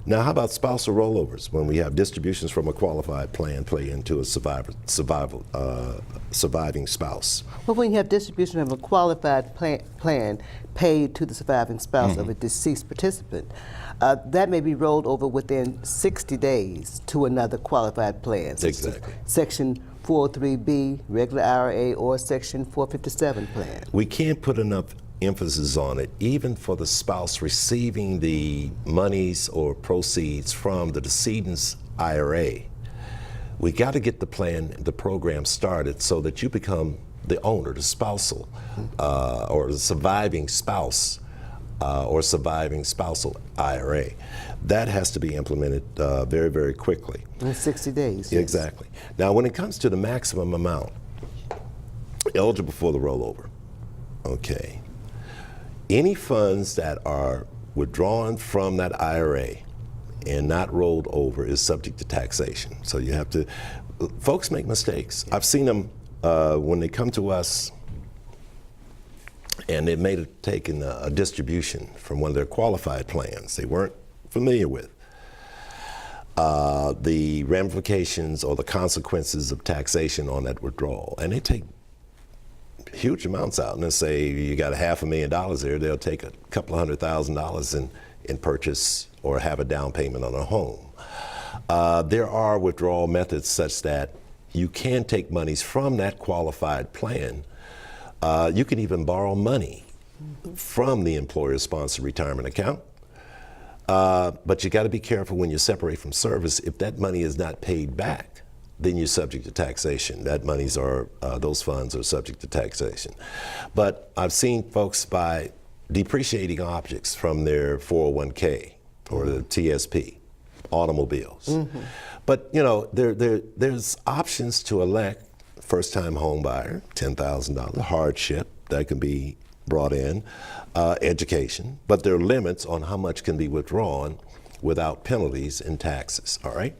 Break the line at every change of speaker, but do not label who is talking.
Now, how about spousal rollovers, when we have distributions from a qualified plan play into a surviving spouse?
Well, when you have distribution of a qualified plan paid to the surviving spouse of a deceased participant, that may be rolled over within 60 days to another qualified plan.
Exactly.
Section 403B, regular IRA, or Section 457 plan.
We can't put enough emphasis on it, even for the spouse receiving the monies or proceeds from the decedent's IRA. We got to get the program started so that you become the owner, the spousal, or the surviving spouse, or surviving spousal IRA. That has to be implemented very, very quickly.
In 60 days. Yes.
Exactly. Now, when it comes to the maximum amount eligible for the rollover, okay, any funds that are withdrawn from that IRA and not rolled over is subject to taxation. So you have to, folks make mistakes. I've seen them when they come to us and they may have taken a distribution from one of their qualified plans they weren't familiar with. The ramifications or the consequences of taxation on that withdrawal. And they take huge amounts out, and they say you got $500,000 there, they'll take a couple of $100,000 in purchase or have a down payment on a home. There are withdrawal methods such that you can take monies from that qualified plan. You can even borrow money from the employer-sponsored retirement account. But you got to be careful when you separate from service. If that money is not paid back, then you're subject to taxation. Those funds are subject to taxation. But I've seen folks buy depreciating objects from their 401k or the TSP, automobiles. But you know, there's options to elect. First-time home buyer, $10,000, hardship that can be brought in, education, but there are limits on how much can be withdrawn without penalties and taxes, all right?